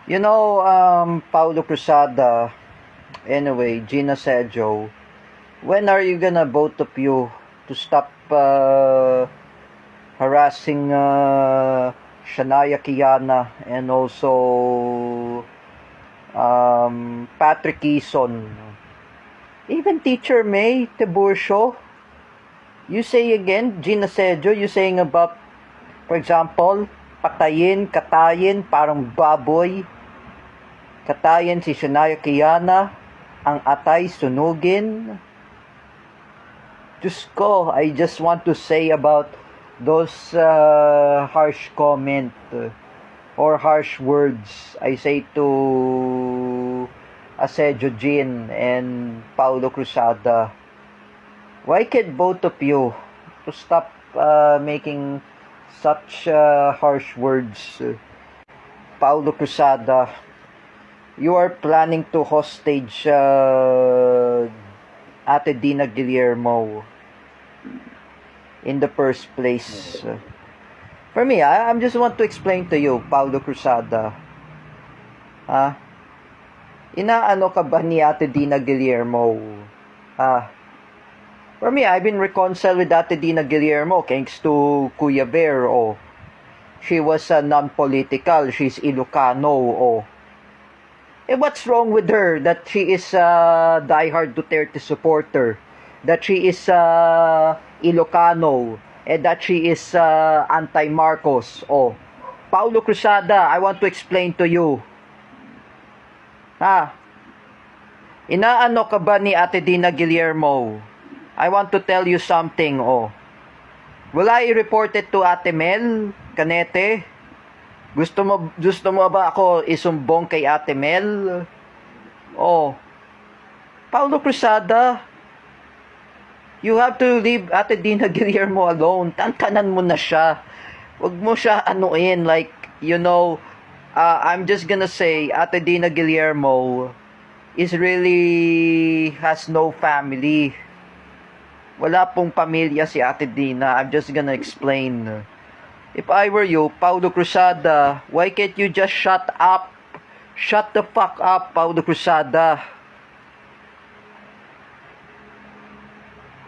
Paulo Cruzada, anyway, Gina Sergio, when are you gonna, both of you, to stop harassing Shania Kiana and also Patrick Eason? Even Teacher May Tiburcio, you say again, Gina Sergio, you saying about, for example, patayin, katayin, parang baboy. Katayin si Shania Kiana, ang atay sunugin. Diyos ko, I just want to say about those harsh comment or harsh words I say to Asejo Jean and Paulo Cruzada. Why can't both of you to stop making such harsh words? Paulo Cruzada, you are planning to hostage Ate Dina Guillermo in the first place. For me, I'm just want to explain to you, Paulo Cruzada. Inaano ka ba ni Ate Dina Guillermo? For me, I've been reconciled with Ate Dina Guillermo thanks to Kuya Bear. She was non-political. She's Ilocano. What's wrong with her that she is a diehard Duterte supporter? That she is Ilocano? And that she is anti-Marcos? Paulo Cruzada, I want to explain to you. Inaano ka ba ni Ate Dina Guillermo? I want to tell you something. Will I report it to Ate Mel Canete? Gusto mo ba ako isumbong kay Ate Mel? Paulo Cruzada, you have to leave Ate Dina Guillermo alone. Tantanan mo na siya. Wag mo siya anuin. I'm just gonna say, Ate Dina Guillermo is really has no family. Wala pong pamilya si Ate Dina. I'm just gonna explain. If I were you, Paulo Cruzada, why can't you just shut up? Shut the fuck up, Paulo Cruzada.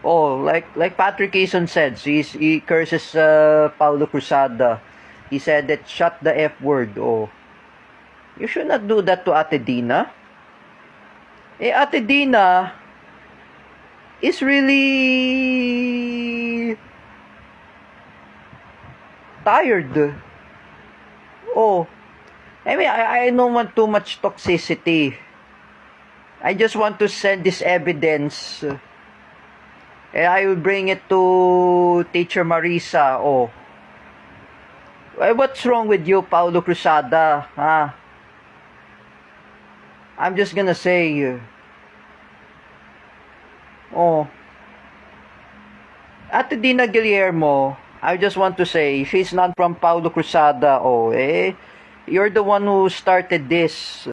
Like Patrick Eason said, he curses Paulo Cruzada. He said that shut the F word. You should not do that to Ate Dina. Ate Dina is really tired. I don't want too much toxicity. I just want to send this evidence. And I will bring it to Teacher Marisa. What's wrong with you, Paulo Cruzada? I'm just gonna say. Ate Dina Guillermo, I just want to say, she's not from Paulo Cruzada. You're the one who started this.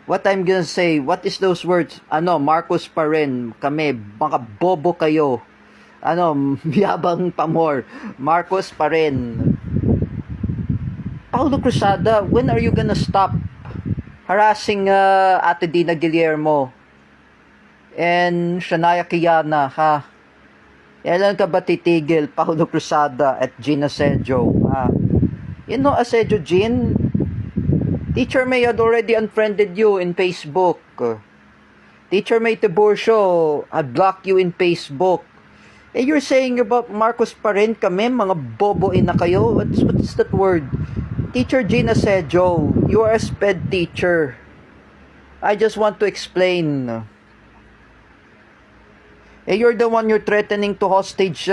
What I'm gonna say, what is those words? Marcos pa rin. Kami, mga bobo kayo. Yabang pamor. Marcos pa rin. Paulo Cruzada, when are you gonna stop harassing Ate Dina Guillermo and Shania Kiana, Kailan ka ba titigil, Paulo Cruzada at Gina Sergio? Sergio Jean, Teacher May had already unfriended you in Facebook. Teacher May Tiburcio had blocked you in Facebook. You're saying about Marcos pa rin kami, mga boboin na kayo? What's that word? Teacher Gina Sergio, you are a sped teacher. I just want to explain. You're the one you're threatening to hostage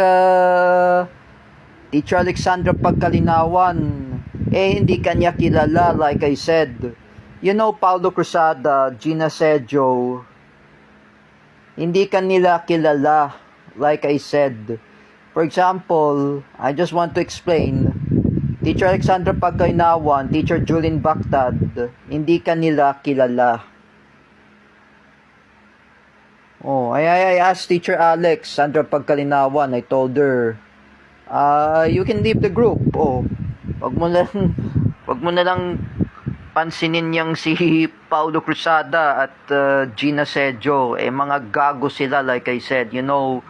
Teacher Alexandra Pagkalinawan. Hindi kanya kilala, like I said. Paulo Cruzada, Gina Sergio, hindi kanila kilala, like I said. For example, I just want to explain. Teacher Alexandra Pagkalinawan, Teacher Julin Bactad, hindi kanila kilala. I asked Teacher Alex, Sandra Pagkalinawan, I told her, you can leave the group. Wag mo na lang pansinin niyang si Paulo Cruzada at Gina Sedjo, mga gago sila, like I said. You know,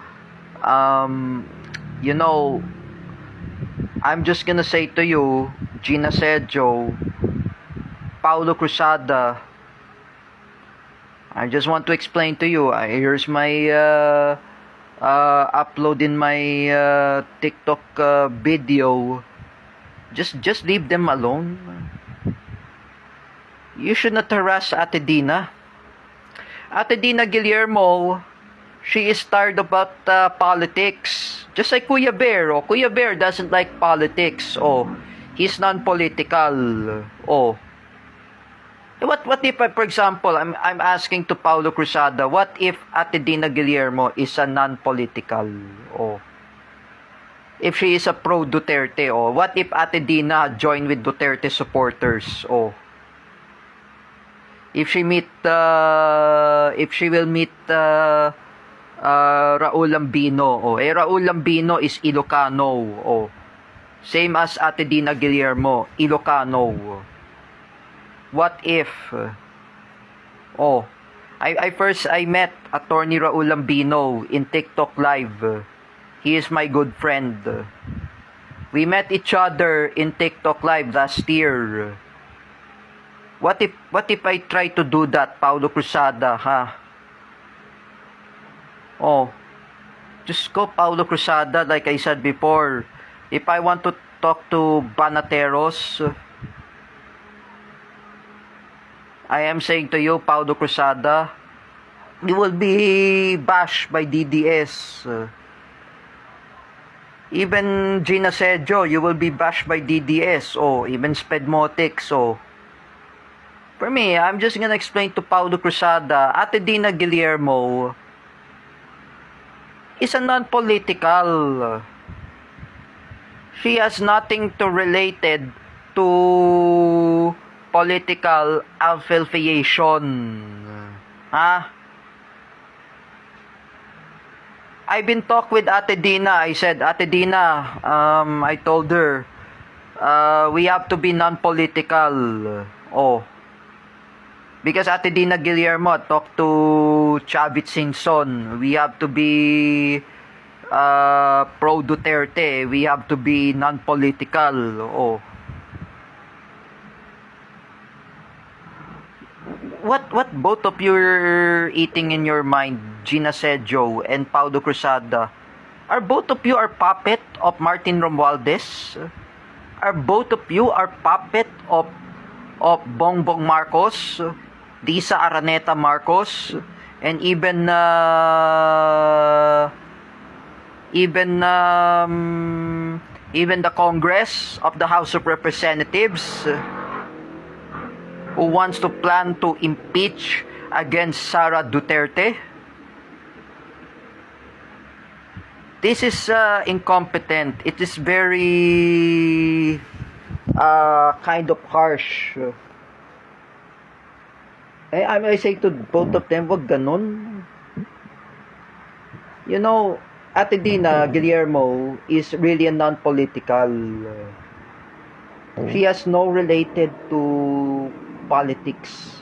I'm just gonna say to you, Gina Sedjo, Paulo Cruzada, I just want to explain to you. Here's my upload in my TikTok video. Just leave them alone. You should not harass Ate Dina. Ate Dina Guillermo, she is tired about politics. Just like Kuya Bear. Kuya Bear doesn't like politics. He's non-political. What if, for example, I'm asking to Paulo Cruzada, what if Ate Dina Guillermo is a non-political? If she is a pro-Duterte, what if Ate Dina join with Duterte supporters? If she will meet Raul Lambino, Raul Lambino is Ilocano, same as Ate Dina Guillermo, Ilocano. What if I met Attorney Raul Lambino in TikTok live. He is my good friend. We met each other in TikTok live last year. What if I try to do that, Paulo Cruzada, ha? Just go, Paulo Cruzada, like I said before. If I want to talk to Banateros, I am saying to you, Paulo Cruzada, you will be bashed by DDS. Even Gina Sedjo, you will be bashed by DDS. Even Spedmotics. For me, I'm just gonna explain to Paulo Cruzada, Ate Dina Guillermo is a non-political. She has nothing to related to political affiliation. I've been talk with Ate Dina. I said, Ate Dina, I told her, we have to be non-political. Because Ate Dina Guillermo talked to Chavit Singson. We have to be pro-Duterte. We have to be non-political. What both of you are eating in your mind, Gina Sedjo and Paulo Cruzada? Are both of you are puppet of Martin Romualdez? Are both of you are puppet of Bongbong Marcos, Lisa Araneta Marcos, and even the Congress of the House of Representatives, who wants to plan to impeach against Sara Duterte? This is incompetent. It is very kind of harsh. I say to both of them, wag ganon. Ate Dina Guillermo is really a non-political. She has no related to politics.